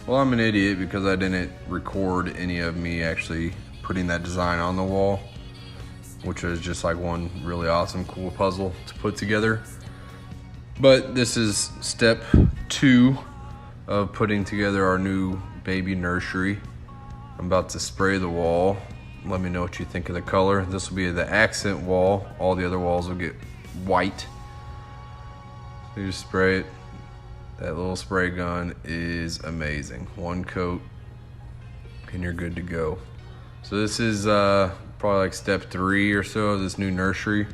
Well, I'm an idiot because I didn't record any of me actually putting that design on the wall, which is just like one really awesome, cool puzzle to put together. But this is step 2 of putting together our new baby nursery. I'm about to spray the wall. Let me know what you think of the color. This will be the accent wall. All the other walls will get white. So you just spray it. That little spray gun is amazing. One coat and you're good to go. So this is probably like step 3 or so of this new nursery,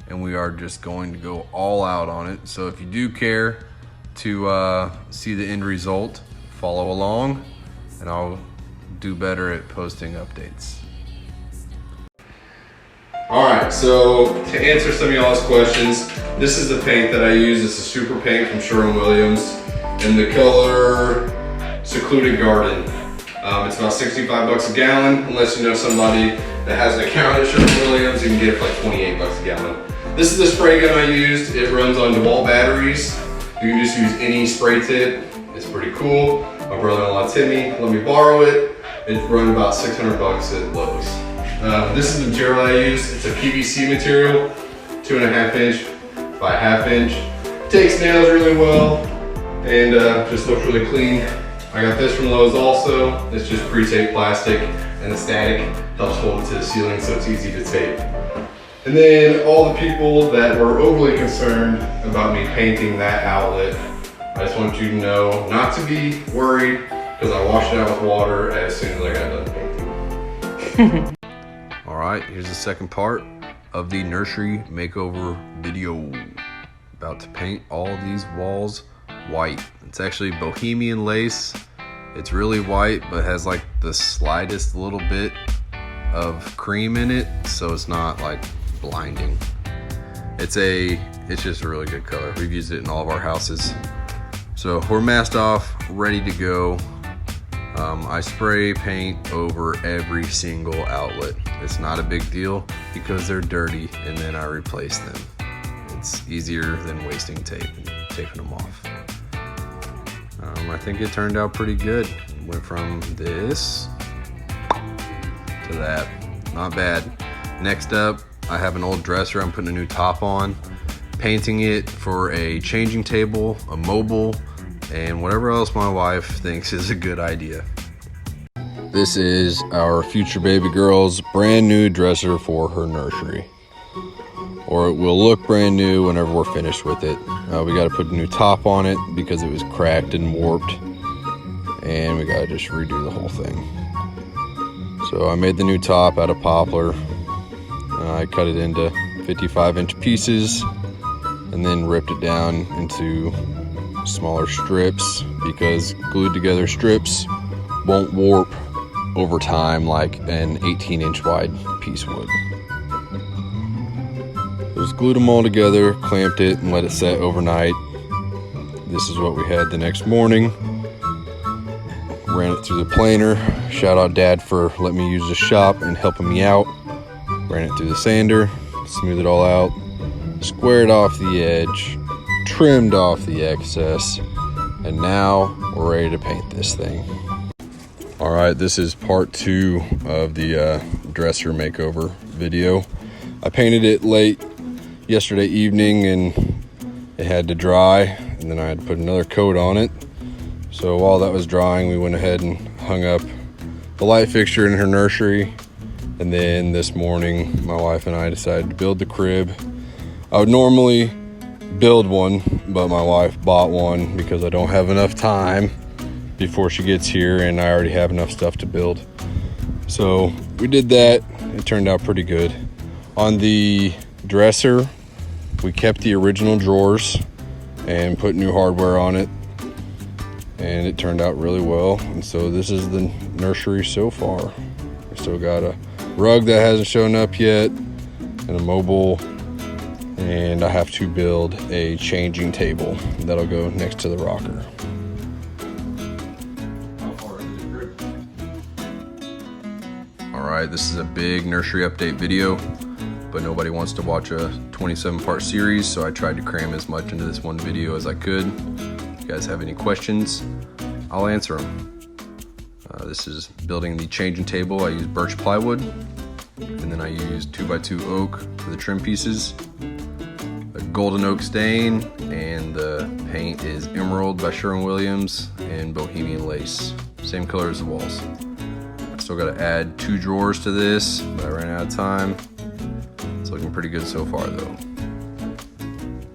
and we are just going to go all out on it. So if you do care to see the end result, follow along and I'll do better at posting updates. Alright, so to answer some of y'all's questions, this is the paint that I use. It's a super paint from Sherwin-Williams in the color Secluded Garden. It's about 65 bucks a gallon. Unless you know somebody that has an account at Sherwin-Williams, you can get it for like 28 bucks a gallon. This is the spray gun I used. It runs on DeWalt batteries. You can just use any spray tip. It's pretty cool. My brother-in-law Timmy let me borrow it. It run about 600 bucks at Lowe's. This is the material I use. It's a PVC material, 2.5 inch by 1/2 inch. Takes nails really well and just looks really clean. I got this from Lowe's also. It's just pre-taped plastic, and the static helps hold it to the ceiling so it's easy to tape. And then all the people that were overly concerned about me painting that outlet, I just want you to know not to be worried, because I washed it out with water as soon as I got done painting. Alright, here's the second part of the nursery makeover video. About to paint all these walls white. It's actually bohemian lace. It's really white, but has like the slightest little bit of cream in it, so it's not like blinding. It's just a really good color. We've used it in all of our houses. So we're masked off, ready to go. I spray paint over every single outlet. It's not a big deal because they're dirty, and then I replace them. It's easier than wasting tape and taping them off. I think it turned out pretty good. Went from this to that. Not bad. Next up, I have an old dresser I'm putting a new top on, painting it for a changing table, a mobile, and whatever else my wife thinks is a good idea. This is our future baby girl's brand new dresser for her nursery. Or it will look brand new whenever we're finished with it. We got to put a new top on it because it was cracked and warped, and we got to just redo the whole thing. So I made the new top out of poplar. I cut it into 55-inch pieces and then ripped it down into smaller strips because glued together strips won't warp over time like an 18-inch wide piece would. Just glued them all together, clamped it, and let it set overnight. This is what we had the next morning. Ran it through the planer. Shout out Dad for letting me use the shop and helping me out. Ran it through the sander, smoothed it all out, squared off the edge, trimmed off the excess, and now we're ready to paint this thing. All right, this is part 2 of the dresser makeover video. I painted it late yesterday evening and it had to dry, and then I had to put another coat on it. So while that was drying, we went ahead and hung up the light fixture in her nursery. And then this morning, my wife and I decided to build the crib. I would normally build one, but my wife bought one because I don't have enough time before she gets here, and I already have enough stuff to build. So we did that. It turned out pretty good. On the dresser, we kept the original drawers and put new hardware on it, and it turned out really well. And so this is the nursery so far. We still got a rug that hasn't shown up yet and a mobile, and I have to build a changing table that'll go next to the rocker. Alright, this is a big nursery update video, but nobody wants to watch a 27-part series, so I tried to cram as much into this one video as I could. If you guys have any questions, I'll answer them. This is building the changing table. I use birch plywood, and then I use 2x2 oak for the trim pieces. A golden oak stain, and the paint is Emerald by Sherwin-Williams and Bohemian Lace. Same color as the walls. I still gotta add 2 drawers to this, but I ran out of time. It's looking pretty good so far though.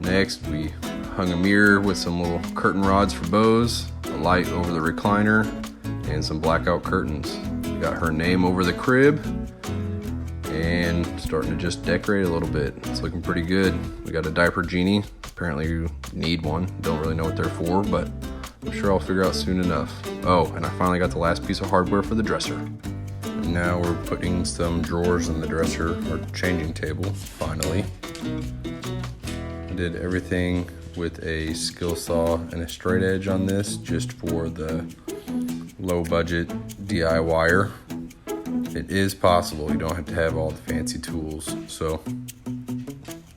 Next, we hung a mirror with some little curtain rods for bows, a light over the recliner, and some blackout curtains. Got her name over the crib, and starting to just decorate a little bit. It's looking pretty good. We got a diaper genie. Apparently you need one. Don't really know what they're for, but I'm sure I'll figure out soon enough. Oh, and I finally got the last piece of hardware for the dresser. And now we're putting some drawers in the dresser, or changing table, finally. I did everything with a skill saw and a straight edge on this, just for the low budget DIYer. It is possible, you don't have to have all the fancy tools. So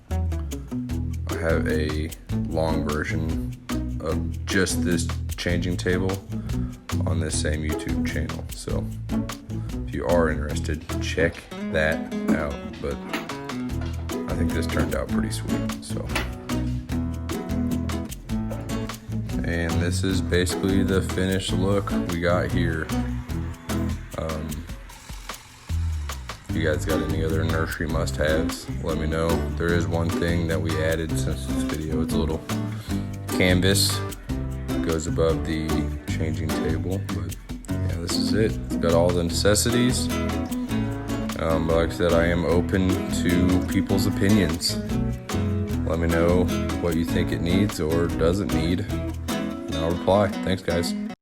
I have a long version of just this changing table on this same YouTube channel. So if you are interested, check that out. But I think this turned out pretty sweet. So, and this is basically the finished look we got here. If you guys got any other nursery must-haves, let me know. There is one thing that we added since this video. It's a little canvas that goes above the changing table. But yeah, this is it. It's got all the necessities. But like I said, I am open to people's opinions. Let me know what you think it needs or doesn't need, and I'll reply. Thanks, guys.